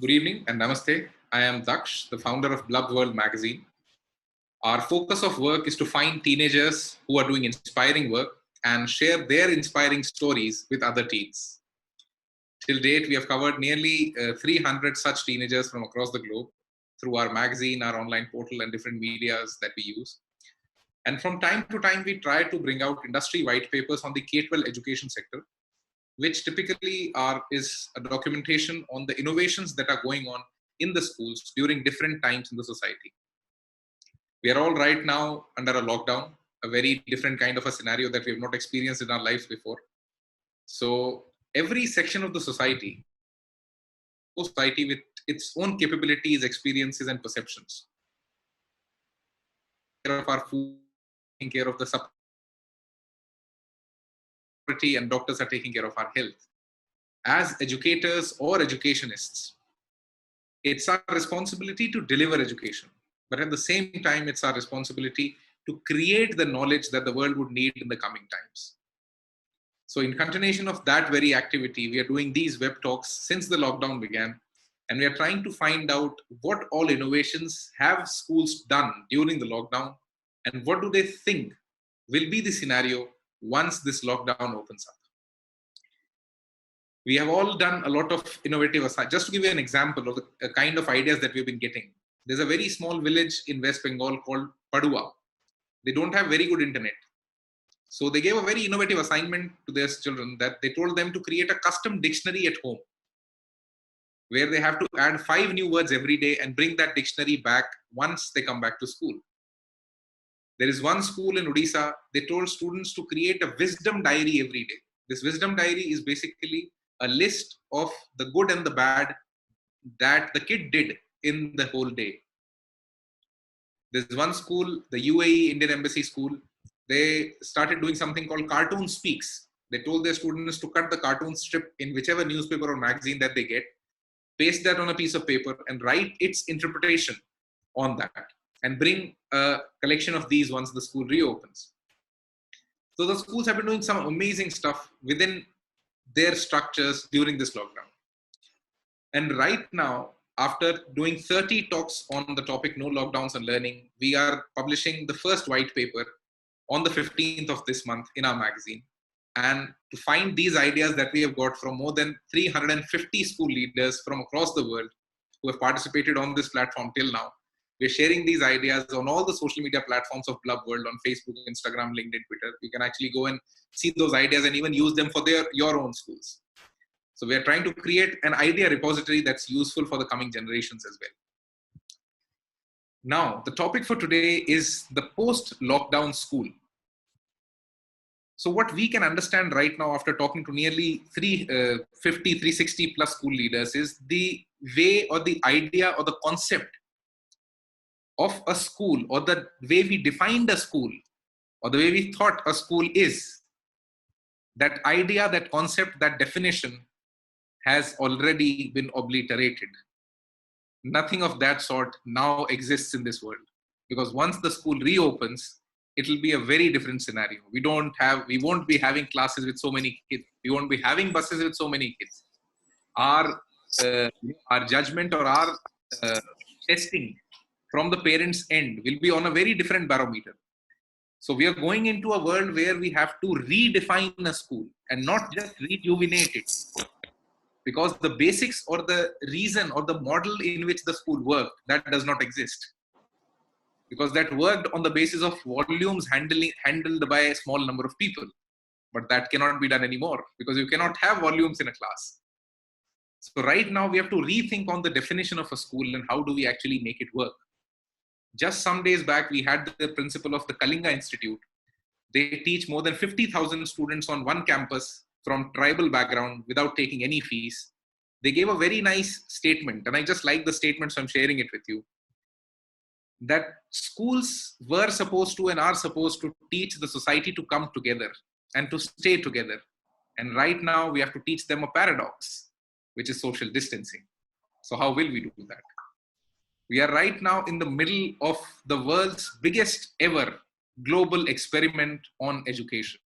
Good evening and namaste. I am Daksh, the founder of Blub World magazine. Our focus of work is to find teenagers who are doing inspiring work and share their inspiring stories with other teens. Till date, we have covered nearly 300 such teenagers from across the globe through our magazine, our online portal, and different medias that we use. And from time to time, we try to bring out industry white papers on the K-12 education sector, which typically is a documentation on the innovations that are going on in the schools during different times in the society. We are all right now under a lockdown, a very different kind of a scenario that we have not experienced in our lives before. So every section of the society with its own capabilities, experiences, and perceptions. Care of our food, taking care of the supply, and doctors are taking care of our health. As educators or educationists, it's our responsibility to deliver education. But at the same time, it's our responsibility to create the knowledge that the world would need in the coming times. So in continuation of that very activity, we are doing these web talks since the lockdown began, and we are trying to find out what all innovations have schools done during the lockdown, and what do they think will be the scenario once this lockdown opens up. We have all done a lot of innovative, just to give you an example of the kind of ideas that we've been getting. There's a very small village in West Bengal called Padua. They don't have very good internet. So they gave a very innovative assignment to their children that they told them to create a custom dictionary at home, where they have to add 5 new words every day and bring that dictionary back once they come back to school. There is one school in Odisha, they told students to create a wisdom diary every day. This wisdom diary is basically a list of the good and the bad that the kid did in the whole day. There's one school, the UAE Indian Embassy School, they started doing something called Cartoon Speaks. They told their students to cut the cartoon strip in whichever newspaper or magazine that they get, paste that on a piece of paper and write its interpretation on that, and bring a collection of these once the school reopens. So the schools have been doing some amazing stuff within their structures during this lockdown. And right now, after doing 30 talks on the topic No Lockdowns and Learning, we are publishing the first white paper on the 15th of this month in our magazine. And to find these ideas that we have got from more than 350 school leaders from across the world who have participated on this platform till now, we're sharing these ideas on all the social media platforms of Blub World, on Facebook, Instagram, LinkedIn, Twitter. You can actually go and see those ideas and even use them for your own schools. So we are trying to create an idea repository that's useful for the coming generations as well. Now, the topic for today is the post-lockdown school. So what we can understand right now after talking to nearly 360 plus school leaders is the way or the idea or the concept of a school, or the way we defined a school, or the way we thought a school is. That idea, that concept, that definition has already been obliterated. Nothing of that sort now exists in this world, because once the school reopens, it will be a very different scenario. We won't be having classes with so many kids. We won't be having buses with so many kids. Our judgment or our testing from the parents' end will be on a very different barometer. So we are going into a world where we have to redefine a school and not just rejuvenate it. Because the basics or the reason or the model in which the school worked, that does not exist. Because that worked on the basis of volumes handled by a small number of people. But that cannot be done anymore, because you cannot have volumes in a class. So right now we have to rethink on the definition of a school and how do we actually make it work. Just some days back, we had the principal of the Kalinga Institute. They teach more than 50,000 students on one campus from tribal background without taking any fees. They gave a very nice statement, and I just like the statement, so I'm sharing it with you. That schools were supposed to and are supposed to teach the society to come together and to stay together. And right now we have to teach them a paradox, which is social distancing. So how will we do that? We are right now in the middle of the world's biggest ever global experiment on education.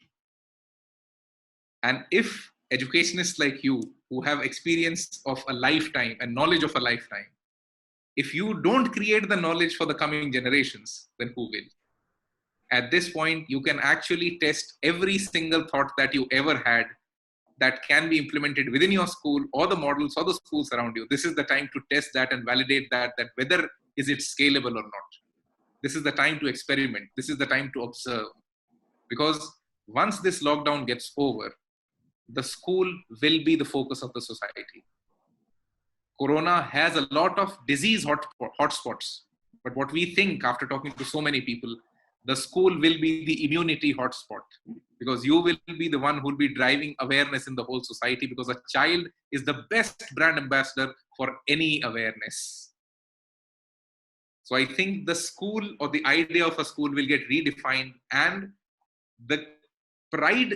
And if educationists like you who have experience of a lifetime and knowledge of a lifetime, if you don't create the knowledge for the coming generations, then who will? At this point, you can actually test every single thought that you ever had that can be implemented within your school or the models or the schools around you. This is the time to test that and validate that whether is it scalable or not. This is the time to experiment. This is the time to observe. Because once this lockdown gets over, the school will be the focus of the society. Corona has a lot of disease hotspots. But what we think after talking to so many people, the school will be the immunity hotspot, because you will be the one who will be driving awareness in the whole society, because a child is the best brand ambassador for any awareness. So I think the school or the idea of a school will get redefined, and the pride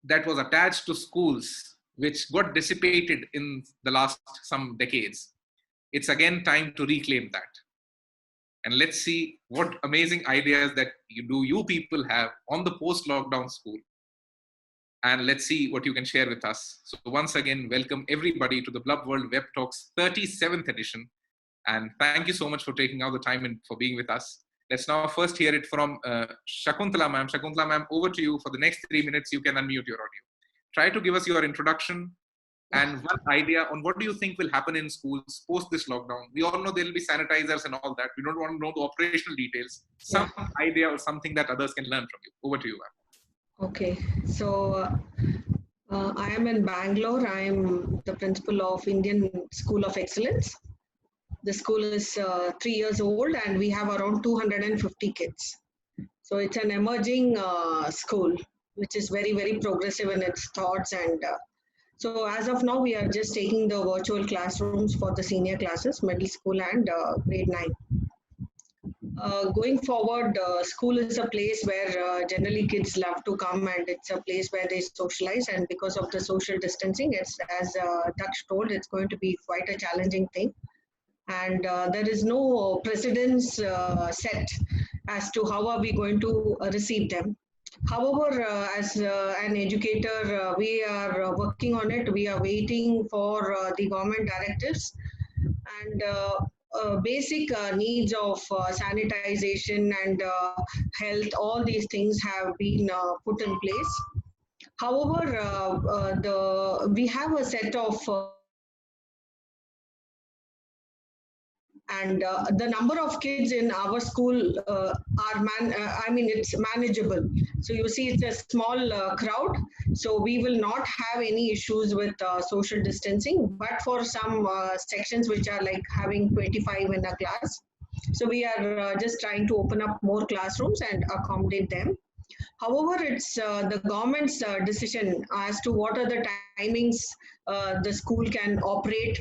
that was attached to schools, which got dissipated in the last some decades, it's again time to reclaim that. And let's see what amazing ideas that you people have on the post-lockdown school. And let's see what you can share with us. So once again, welcome everybody to the Blub World Web Talks 37th edition. And thank you so much for taking out the time and for being with us. Let's now first hear it from Shakuntala ma'am. Shakuntala ma'am, over to you. For the next 3 minutes, you can unmute your audio. Try to give us your introduction and one idea on what do you think will happen in schools post this lockdown. We all know there will be sanitizers and all that. We don't want to know the operational details. Some idea or something that others can learn from you. Over to you, ma'am. Okay, so I am in Bangalore. I am the principal of Indian School of Excellence. The school is 3 years old and we have around 250 kids. So it's an emerging school, which is very, very progressive in its thoughts. And so as of now, we are just taking the virtual classrooms for the senior classes, middle school and grade 9. Going forward, school is a place where generally kids love to come, and it's a place where they socialize. And because of the social distancing, it's, as Daksh told, it's going to be quite a challenging thing. And there is no precedence set as to how are we going to receive them. However, as an educator, we are working on it. We are waiting for the government directives and basic needs of sanitization and health. All these things have been put in place. However, we have a set of and the number of kids in our school it's manageable. So you see, it's a small crowd, so we will not have any issues with social distancing. But for some sections which are like having 25 in a class, so we are just trying to open up more classrooms and accommodate them. However, it's the government's decision as to what are the timings the school can operate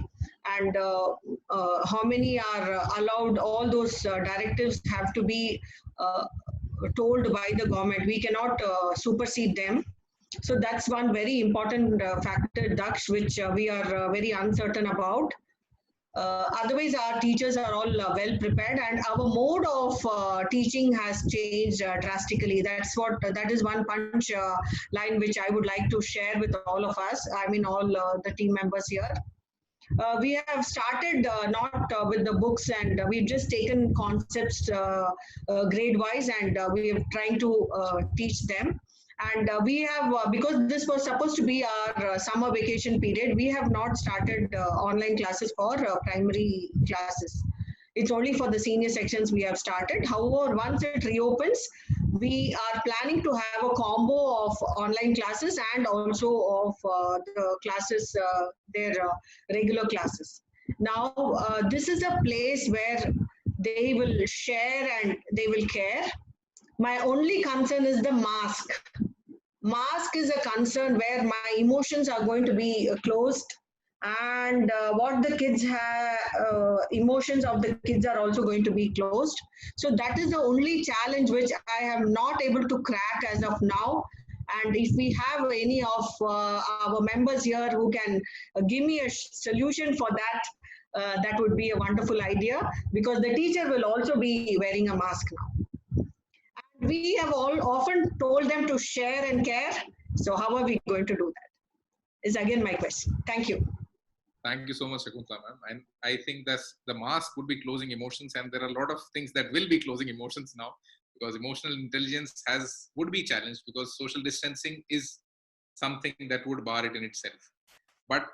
and how many are allowed. All those directives have to be told by the government. We cannot supersede them. So that's one very important factor, Daksh, which we are very uncertain about. Otherwise, our teachers are all well prepared, and our mode of teaching has changed drastically. That is one punch line which I would like to share with all of us. I mean, all the team members here. We have started not with the books, and we've just taken concepts grade wise, and we are trying to teach them. And we have, because this was supposed to be our summer vacation period, we have not started online classes for primary classes. It's only for the senior sections we have started. However, once it reopens, we are planning to have a combo of online classes and also of the classes, their regular classes. Now, this is a place where they will share and they will care. My only concern is the mask. Mask is a concern where my emotions are going to be closed, and what the kids have, emotions of the kids are also going to be closed. So that is the only challenge which I am not able to crack as of now. And if we have any of our members here who can give me a solution for that, that would be a wonderful idea, because the teacher will also be wearing a mask now. We have all often told them to share and care. So how are we going to do that? is again my question. Thank you. Thank you so much, Shakuntala ma'am. And I think that the mask would be closing emotions, and there are a lot of things that will be closing emotions now, because emotional intelligence would be challenged, because social distancing is something that would bar it in itself. But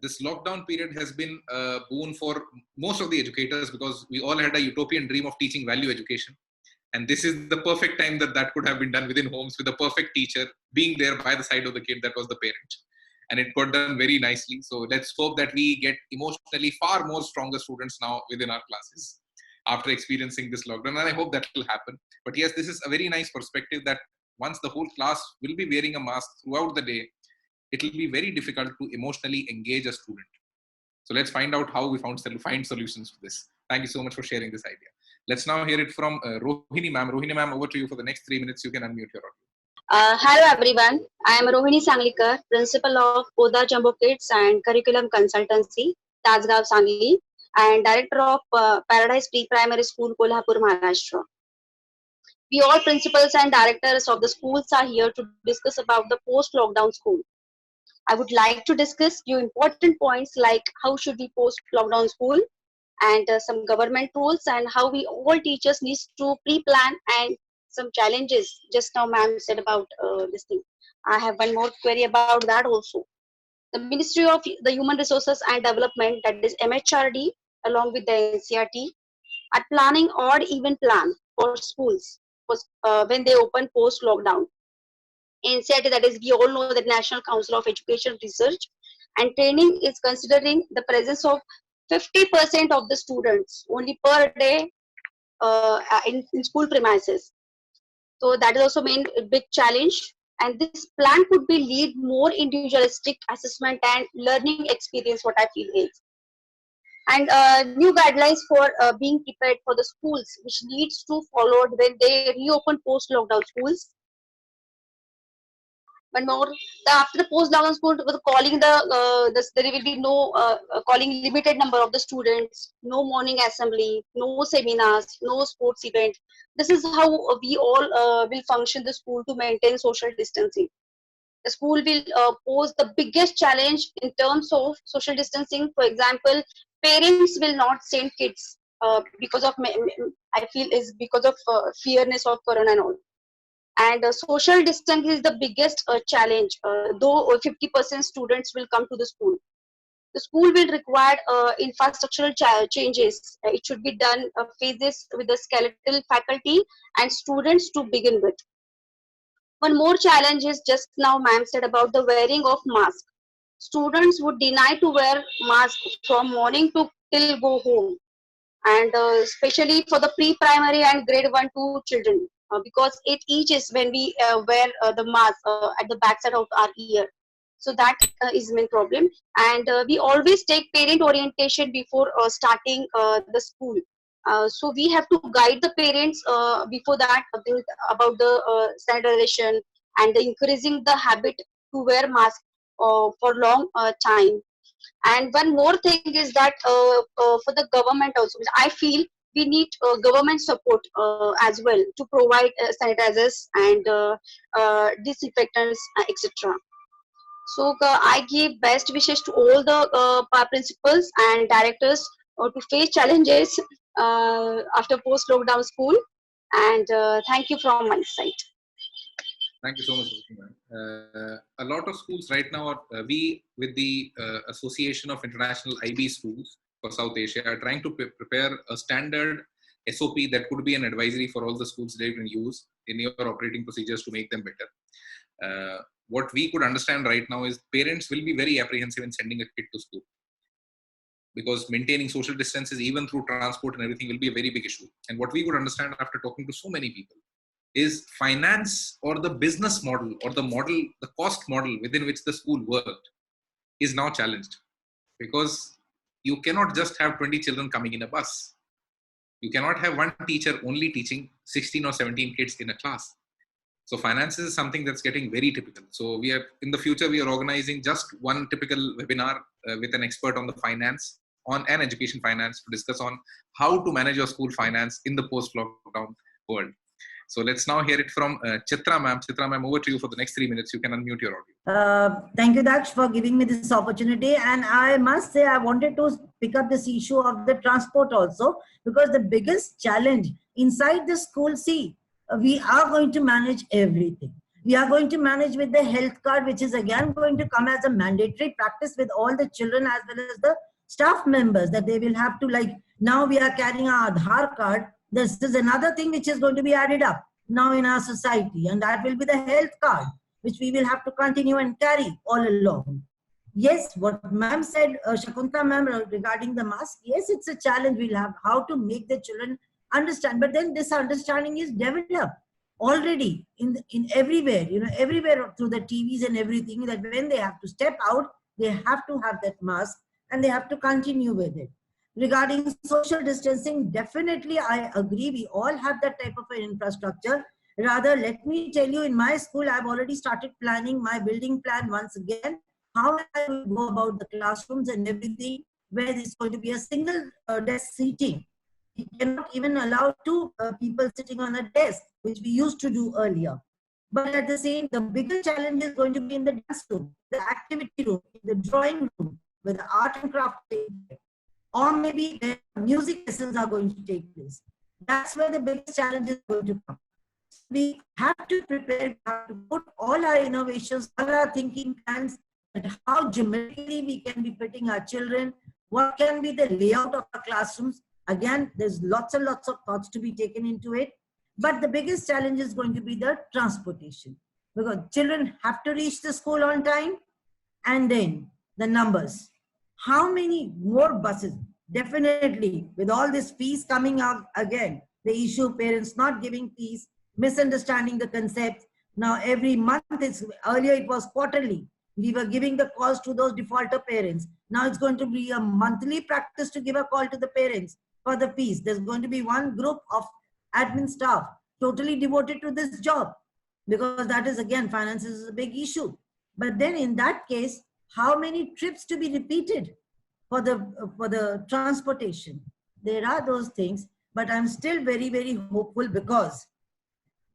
this lockdown period has been a boon for most of the educators, because we all had a utopian dream of teaching value education. And this is the perfect time that could have been done within homes, with a perfect teacher being there by the side of the kid, that was the parent. And it got done very nicely. So let's hope that we get emotionally far more stronger students now within our classes after experiencing this lockdown. And I hope that will happen. But yes, this is a very nice perspective, that once the whole class will be wearing a mask throughout the day, it will be very difficult to emotionally engage a student. So let's find out how we find solutions to this. Thank you so much for sharing this idea. Let's now hear it from Rohini ma'am. Rohini ma'am, over to you for the next 3 minutes. You can unmute your audio. Hello everyone, I am Rohini Sanglikar, Principal of Poda Jumbo Kids and Curriculum Consultancy, Tajgaon, Sangli, and Director of Paradise Pre-Primary School, Kolhapur, Maharashtra. We all principals and directors of the schools are here to discuss about the post-lockdown school. I would like to discuss few important points like how should we post-lockdown school, and some government rules, and how we all teachers need to pre-plan, and some challenges just now ma'am said about this thing. I have one more query about that also. The Ministry of the Human Resources and Development, that is MHRD, along with the NCRT, are planning odd even plan for schools when they open post lockdown. NCRT, that is, we all know that National Council of Education Research and Training is considering the presence of 50% of the students only per day in school premises. So that is also main big challenge. And this plan could be lead more individualistic assessment and learning experience, what I feel is. And new guidelines for being prepared for the schools, which needs to followed when they reopen post-lockdown schools. One more, after the post-lockdown school, calling there will be no calling limited number of the students, no morning assembly, no seminars, no sports event. This is how we all will function the school to maintain social distancing. The school will pose the biggest challenge in terms of social distancing. For example, parents will not send kids because of, I feel, is because of fearness of corona and all. And social distance is the biggest challenge, though 50% students will come to the school. The school will require infrastructural changes. It should be done phases with the skeletal faculty and students to begin with. One more challenge is just now ma'am said about the wearing of mask. Students would deny to wear mask from morning to till go home, and especially for the pre-primary and grade 1-2 children, because it eaches when we wear the mask at the backside of our ear. So that is main problem. And we always take parent orientation before starting the school. So we have to guide the parents before that about the standardization and increasing the habit to wear mask for long time. And one more thing is that for the government also, I feel we need government support as well to provide sanitizers and disinfectants, etc. So I give best wishes to all the principals and directors to face challenges after post-lockdown school. And thank you from my side. Thank you so much, a lot of schools right now are, we with the Association of International IB Schools for South Asia are trying to prepare a standard SOP that could be an advisory for all the schools they can use in your operating procedures to make them better. What we could understand right now is parents will be very apprehensive in sending a kid to school, because maintaining social distances even through transport and everything will be a very big issue. And what we could understand after talking to so many people is finance, or the business model, or the cost model within which the school worked is now challenged, because you cannot just have 20 children coming in a bus. You cannot have one teacher only teaching 16 or 17 kids in a class. So finances is something that's getting very typical. So we are in the future, we are organizing just one typical webinar with an expert on the finance, on an education finance, to discuss on how to manage your school finance in the post-lockdown world. So let's now hear it from Chitra ma'am. Chitra ma'am, over to you for the next 3 minutes. You can unmute your audio. Thank you, Daksh, for giving me this opportunity. And I must say, I wanted to pick up this issue of the transport also, because the biggest challenge inside the school, see, we are going to manage everything. We are going to manage with the health card, which is again going to come as a mandatory practice with all the children as well as the staff members, that they will have to, like, now we are carrying our Aadhaar card. This is another thing which is going to be added up now in our society, and that will be the health card, which we will have to continue and carry all along. Yes, what ma'am said, Shakuntala ma'am, regarding the mask, yes, it's a challenge we'll have, how to make the children understand. But then this understanding is developed already in everywhere, everywhere through the TVs and everything, that when they have to step out, they have to have that mask and they have to continue with it. Regarding social distancing, definitely I agree. We all have that type of an infrastructure. Rather, let me tell you, in my school, I've already started planning my building plan once again, how I will go about the classrooms and everything, where there's going to be a single desk seating. We cannot even allow two people sitting on a desk, which we used to do earlier. But at the same, the bigger challenge is going to be in the dance room, the activity room, the drawing room, where the art and craft take place. Or maybe the music lessons are going to take place. That's where the biggest challenge is going to come. We have to prepare, we have to put all our innovations, all our thinking plans, and how geometrically we can be fitting our children, what can be the layout of our classrooms. Again, there's lots and lots of thoughts to be taken into it. But the biggest challenge is going to be the transportation, because children have to reach the school on time, and then the numbers. How many more buses? Definitely, with all this fees coming up again, the issue, parents not giving fees, misunderstanding the concept. Now every month, earlier it was quarterly. We were giving the calls to those defaulter parents. Now it's going to be a monthly practice to give a call to the parents for the fees. There's going to be one group of admin staff totally devoted to this job, because that is, again, finances is a big issue. But then in that case, how many trips to be repeated for the transportation? There are those things, but I'm still very, very hopeful, because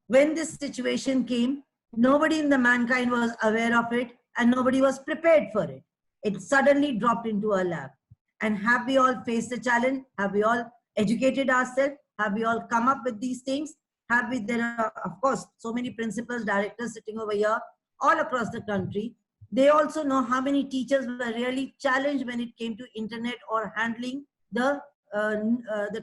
when this situation came, nobody in the mankind was aware of it and nobody was prepared for it. It suddenly dropped into our lap. And have we all faced the challenge? Have we all educated ourselves? Have we all come up with these things? There are, of course, so many principals, directors sitting over here all across the country. They also know how many teachers were really challenged when it came to internet or handling the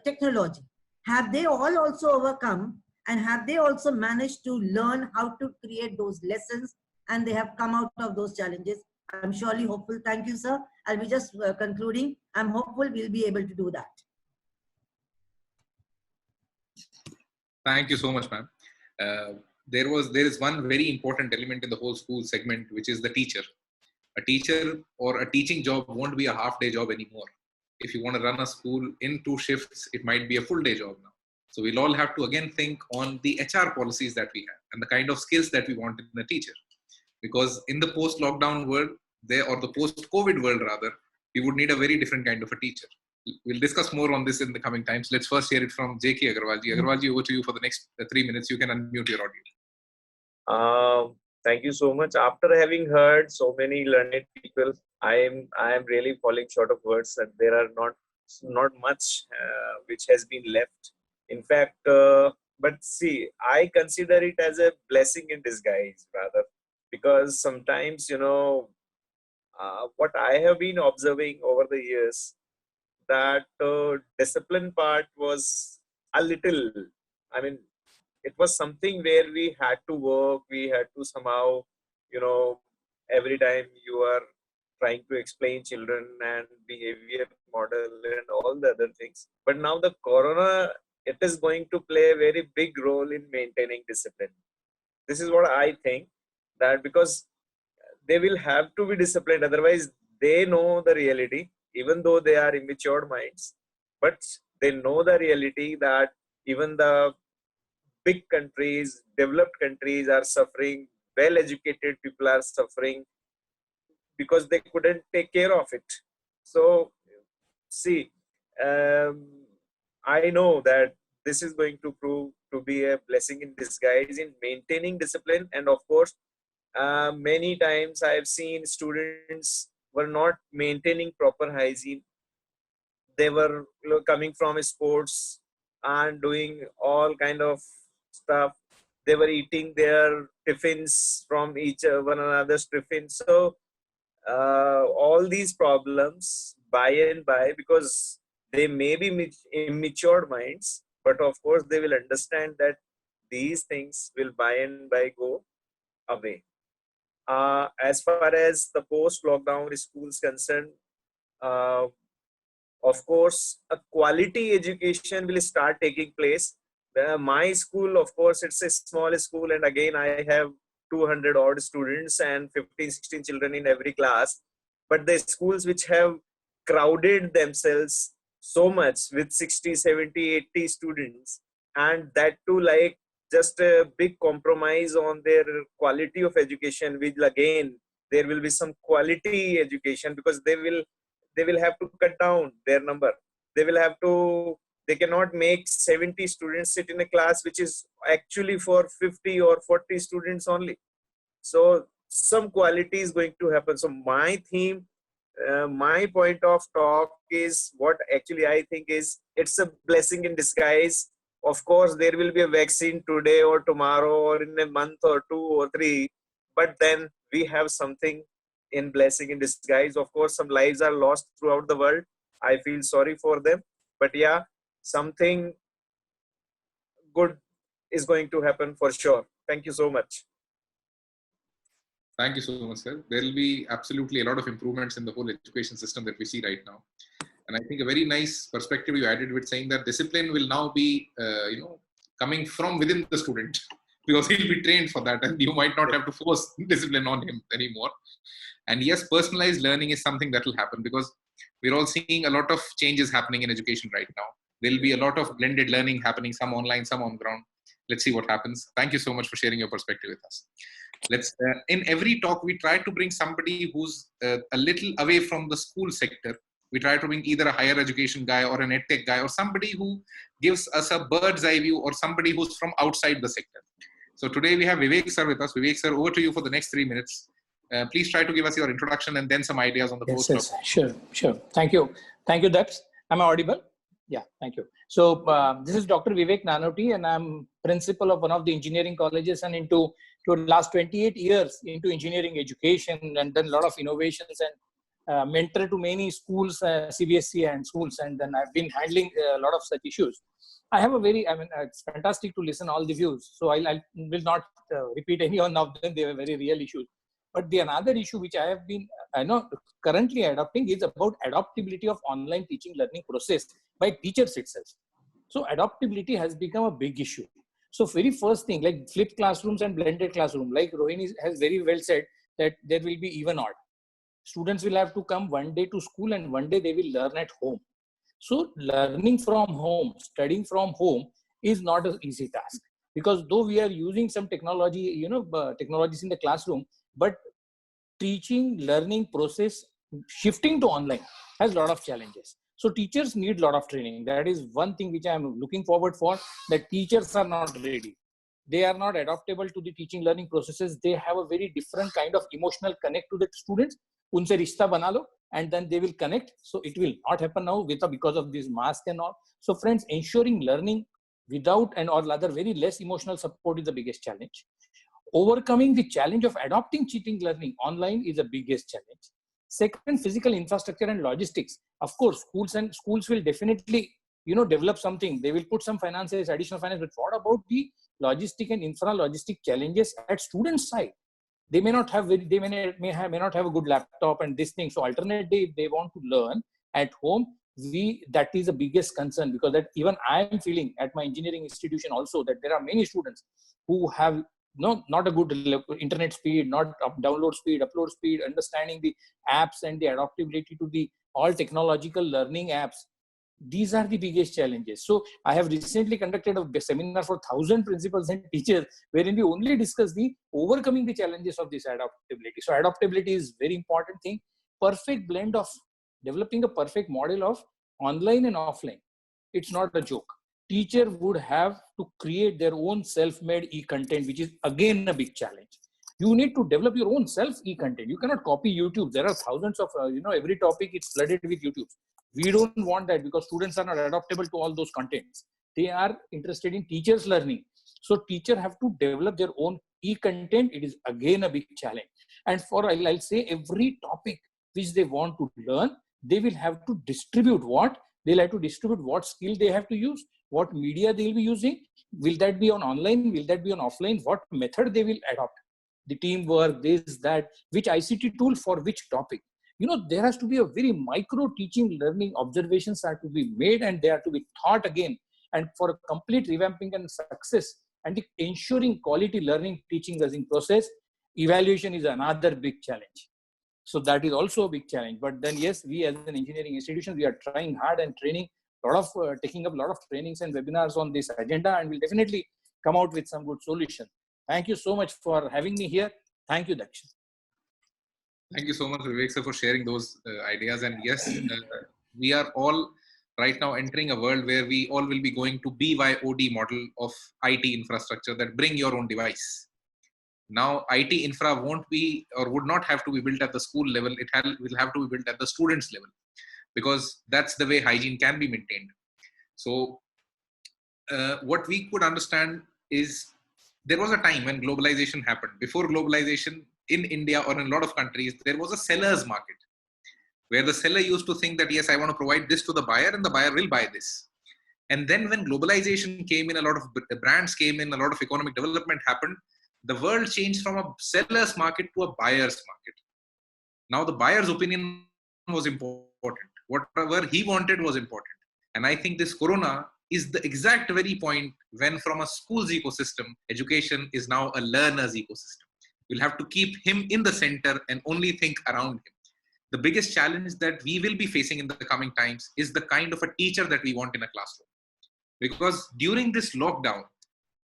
technology. Have they all also overcome, and have they also managed to learn how to create those lessons, and they have come out of those challenges? I'm surely hopeful. Thank you, sir. I'll be just concluding. I'm hopeful we'll be able to do that. Thank you so much, ma'am. There is one very important element in the whole school segment, which is the teacher. A teacher or a teaching job won't be a half-day job anymore. If you want to run a school in 2 shifts, it might be a full-day job now. So we'll all have to again think on the HR policies that we have and the kind of skills that we want in a teacher. Because in the post-lockdown world, or the post-COVID world rather, we would need a very different kind of a teacher. We'll discuss more on this in the coming times. Let's first hear it from J.K. Agarwalji. Agarwalji, over to you for the next 3 minutes. You can unmute your audio. Thank you so much. After having heard so many learned people, I am really falling short of words, and there are not much which has been left. In fact, but see, I consider it as a blessing in disguise rather, because sometimes, what I have been observing over the years, that discipline part was a little, it was something where we had to work, we had to somehow, every time you are trying to explain children and behavior model and all the other things. But now the corona, it is going to play a very big role in maintaining discipline. This is what I think, that because they will have to be disciplined, otherwise they know the reality, even though they are immature minds, but they know the reality that even the big countries, developed countries are suffering, well-educated people are suffering because they couldn't take care of it. So, see, I know that this is going to prove to be a blessing in disguise in maintaining discipline. And of course, many times I have seen students were not maintaining proper hygiene. They were coming from sports and doing all kind of stuff. They were eating their tiffins from each one another's tiffin. So all these problems by and by, because they may be immature minds, but of course they will understand that these things will by and by go away. As far as the post-lockdown schools concerned, uh, of course, a quality education will start taking place. My school, of course, it's a small school, and again, I have 200 odd students and 15, 16 children in every class. But the schools which have crowded themselves so much with 60, 70, 80 students, and that too, like just a big compromise on their quality of education, which again, there will be some quality education, because they will have to cut down their number. They cannot make 70 students sit in a class which is actually for 50 or 40 students only. So some quality is going to happen. So my theme, my point of talk is what actually I think is, it's a blessing in disguise. Of course, there will be a vaccine today or tomorrow or in a month or 2 or 3, but then we have something in blessing in disguise. Of course, some lives are lost throughout the world. I feel sorry for them, but yeah, something good is going to happen for sure. Thank you so much. Thank you so much, sir. There will be absolutely a lot of improvements in the whole education system that we see right now. And I think a very nice perspective you added with saying that discipline will now be, coming from within the student, because he'll be trained for that, and you might not have to force discipline on him anymore. And yes, personalized learning is something that will happen, because we're all seeing a lot of changes happening in education right now. There'll be a lot of blended learning happening, some online, some on ground. Let's see what happens. Thank you so much for sharing your perspective with us. In every talk, we try to bring somebody who's a little away from the school sector. We try to bring either a higher education guy or an edtech guy, or somebody who gives us a bird's eye view, or somebody who's from outside the sector. So today we have Vivek sir with us. Vivek sir, over to you for the next 3 minutes. Please try to give us your introduction and then some ideas on the post. Yes, sure. Thank you, Dax. Am I audible? Yeah, thank you. So this is Dr. Vivek Nanoti, and I'm principal of one of the engineering colleges, and into last 28 years into engineering education, and done a lot of innovations, and mentor to many schools, CBSE and schools, and then I've been handling a lot of such issues. I have it's fantastic to listen all the views. So I will not repeat any one of them. They were very real issues. But the another issue which I have been currently adopting is about adaptability of online teaching learning process by teachers itself. So adaptability has become a big issue. So very first thing, like flipped classrooms and blended classroom, like Rohini has very well said, that there will be even odd. Students will have to come one day to school and one day they will learn at home. So learning from home, studying from home is not an easy task, because though we are using some technology, technologies in the classroom, but teaching, learning process, shifting to online has a lot of challenges. So teachers need a lot of training. That is one thing which I am looking forward for, that teachers are not ready. They are not adaptable to the teaching learning processes. They have a very different kind of emotional connect to the students. Unse rishta bana lo, and then they will connect. So it will not happen now because of this mask and all. So friends, ensuring learning without or rather very less emotional support is the biggest challenge. Overcoming the challenge of adopting cheating learning online is the biggest challenge. Second, physical infrastructure and logistics. Of course, schools will definitely, develop something. They will put some finances, additional finance. But what about the logistic and infra-logistic challenges at students' side? They may not have may not have a good laptop and this thing. So alternate day, if they want to learn at home, that is the biggest concern, because that even I am feeling at my engineering institution also, that there are many students who have not a good internet speed, not download speed, upload speed, understanding the apps and the adaptability to the all technological learning apps. These are the biggest challenges. So I have recently conducted a seminar for 1,000 principals and teachers, wherein we only discuss the overcoming the challenges of this adaptability. So adaptability is very important thing. Perfect blend of developing a perfect model of online and offline. It's not a joke. teacher would have to create their own self-made e-content, which is again a big challenge. You need to develop your own self e-content. You cannot copy YouTube. There are thousands of, every topic is flooded with YouTube. We don't want that because students are not adaptable to all those contents. They are interested in teachers learning. So teacher have to develop their own e-content. It is again a big challenge. And for, I'll say, every topic which they want to learn, they will have to distribute what? They'll have to distribute what skill they have to use, what media they'll be using. Will that be on online? Will that be on offline? What method they will adopt? The teamwork, this, that, which ICT tool for which topic. There has to be a very micro teaching learning observations are to be made and they are to be taught again. And for a complete revamping and success and ensuring quality learning teaching learning process, evaluation is another big challenge. So that is also a big challenge. But then yes, we as an engineering institution, we are trying hard and training taking up a lot of trainings and webinars on this agenda, and we'll definitely come out with some good solution. Thank you so much for having me here. Thank you, Dakshin. Thank you so much, Vivek sir, for sharing those ideas. And yes, we are all right now entering a world where we all will be going to BYOD model of IT infrastructure, that bring your own device. Now, IT infra won't be or would not have to be built at the school level. It will have to be built at the students level, because that's the way hygiene can be maintained. So what we could understand is there was a time when globalization happened. Before globalization, in India or in a lot of countries, there was a seller's market where the seller used to think that, yes, I want to provide this to the buyer and the buyer will buy this. And then when globalization came in, a lot of brands came in, a lot of economic development happened. The world changed from a seller's market to a buyer's market. Now the buyer's opinion was important. Whatever he wanted was important. And I think this Corona is the exact very point when from a school's ecosystem, education is now a learner's ecosystem. You'll have to keep him in the center and only think around him. The biggest challenge that we will be facing in the coming times is the kind of a teacher that we want in a classroom. Because during this lockdown,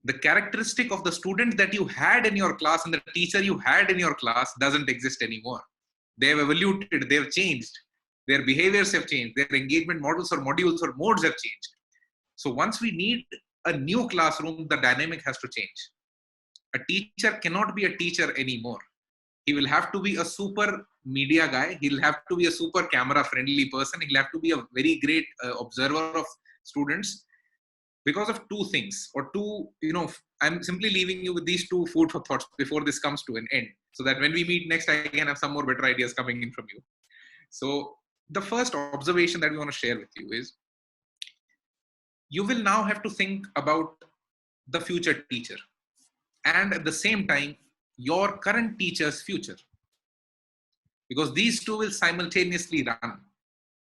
the characteristic of the student that you had in your class and the teacher you had in your class doesn't exist anymore. They have evoluted, they have changed. Their behaviors have changed. Their engagement models or modules or modes have changed. So once we need a new classroom, the dynamic has to change. A teacher cannot be a teacher anymore. He will have to be a super media guy. He'll have to be a super camera friendly person. He'll have to be a very great observer of students, because of two things or two, I'm simply leaving you with these two food for thoughts before this comes to an end, so that when we meet next, I can have some more better ideas coming in from you. So the first observation that we want to share with you is, you will now have to think about the future teacher and at the same time, your current teacher's future. Because these two will simultaneously run.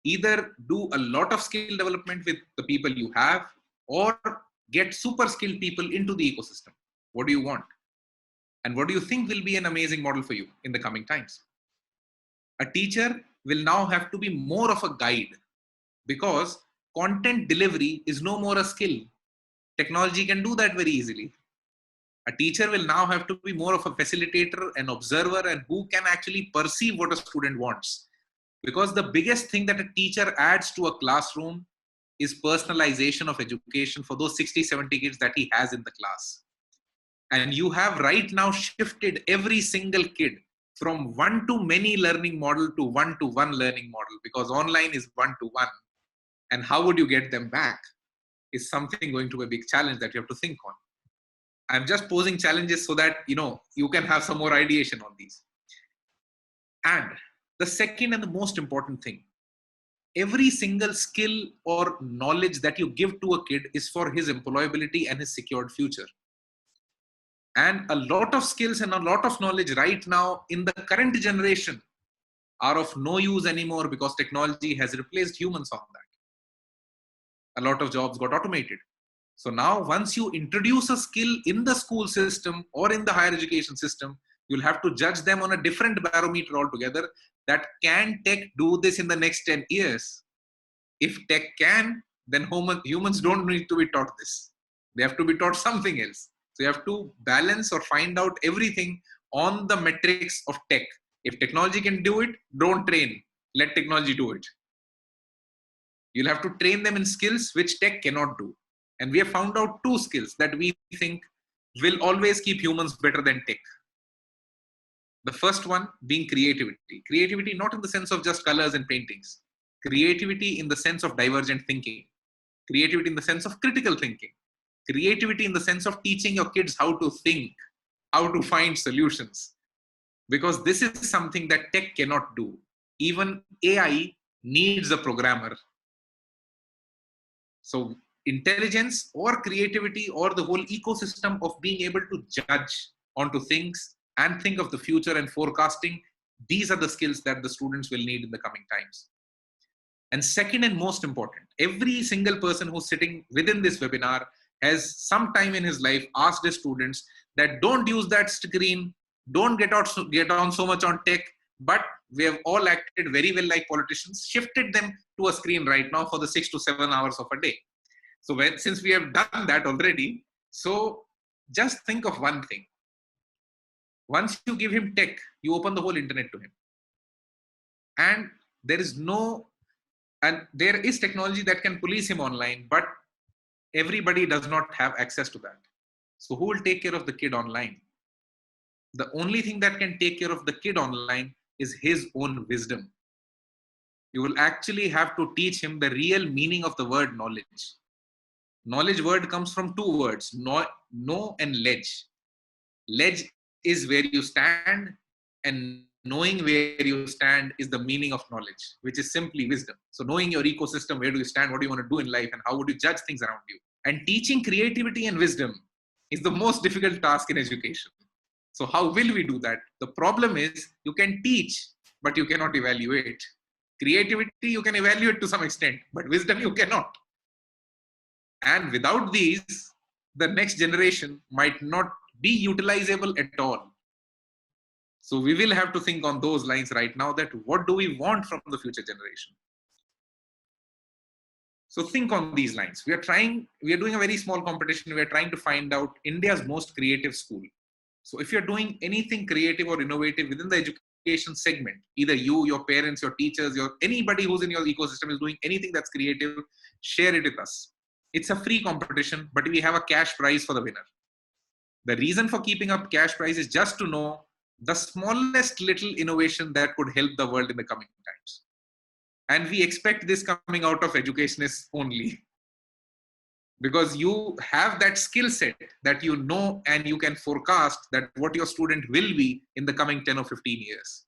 Either do a lot of skill development with the people you have, or get super skilled people into the ecosystem. What do you want? And what do you think will be an amazing model for you in the coming times? A teacher will now have to be more of a guide, because content delivery is no more a skill. Technology can do that very easily. A teacher will now have to be more of a facilitator, an observer, and who can actually perceive what a student wants. Because the biggest thing that a teacher adds to a classroom is personalization of education for those 60, 70 kids that he has in the class. And you have right now shifted every single kid from one-to-many learning model to one-to-one learning model, because online is one-to-one. And how would you get them back is something going to be a big challenge that you have to think on. I'm just posing challenges so that, you can have some more ideation on these. And the second and the most important thing, every single skill or knowledge that you give to a kid is for his employability and his secured future. And a lot of skills and a lot of knowledge right now in the current generation are of no use anymore, because technology has replaced humans on that. A lot of jobs got automated. So now once you introduce a skill in the school system or in the higher education system, you'll have to judge them on a different barometer altogether, that can tech do this in the next 10 years? If tech can, then humans don't need to be taught this. They have to be taught something else. So you have to balance or find out everything on the metrics of tech. If technology can do it, don't train. Let technology do it. You'll have to train them in skills which tech cannot do. And we have found out 2 skills that we think will always keep humans better than tech. The first one being creativity. Creativity not in the sense of just colors and paintings. Creativity in the sense of divergent thinking. Creativity in the sense of critical thinking. Creativity in the sense of teaching your kids how to think, how to find solutions. Because this is something that tech cannot do. Even AI needs a programmer. So intelligence or creativity or the whole ecosystem of being able to judge onto things and think of the future and forecasting, these are the skills that the students will need in the coming times. And second and most important, every single person who's sitting within this webinar has some time in his life asked his students that don't use that screen, don't get on so much on tech, but we have all acted very well like politicians, shifted them to a screen right now for the 6 to 7 hours of a day. So since we have done that already, so just think of one thing. Once you give him tech, you open the whole internet to him. And there is technology that can police him online, but everybody does not have access to that. So who will take care of the kid online? The only thing that can take care of the kid online is his own wisdom. You will actually have to teach him the real meaning of the word knowledge. Knowledge word comes from 2 words, know and ledge. Ledge is where you stand, and knowing where you stand is the meaning of knowledge, which is simply wisdom. So knowing your ecosystem, where do you stand, what do you want to do in life, and how would you judge things around you. And teaching creativity and wisdom is the most difficult task in education. So how will we do that? The problem is you can teach, but you cannot evaluate. Creativity, you can evaluate to some extent, but wisdom you cannot. And without these, the next generation might not be utilizable at all. So we will have to think on those lines right now, that what do we want from the future generation? So think on these lines. We are doing a very small competition. We are trying to find out India's most creative school. So if you're doing anything creative or innovative within the education segment, either you, your parents, your teachers, anybody who's in your ecosystem is doing anything that's creative, share it with us. It's a free competition, but we have a cash prize for the winner. The reason for keeping up cash prize is just to know the smallest little innovation that could help the world in the coming times. And we expect this coming out of educationists only. Because you have that skill set that you know, and you can forecast that what your student will be in the coming 10 or 15 years.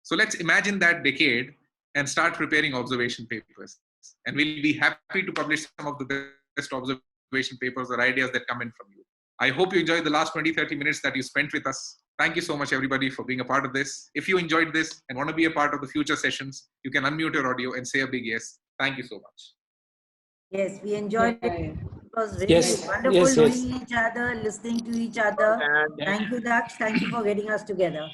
So let's imagine that decade and start preparing observation papers. And we'll be happy to publish some of the best observation papers or ideas that come in from you. I hope you enjoyed the last 20-30 minutes that you spent with us. Thank you so much, everybody, for being a part of this. If you enjoyed this and want to be a part of the future sessions, you can unmute your audio and say a big yes. Thank you so much. Yes, we enjoyed it. It was really Yes, wonderful yes, yes. knowing each other, listening to each other. And Thank you, Daksh. Thank you for getting us together.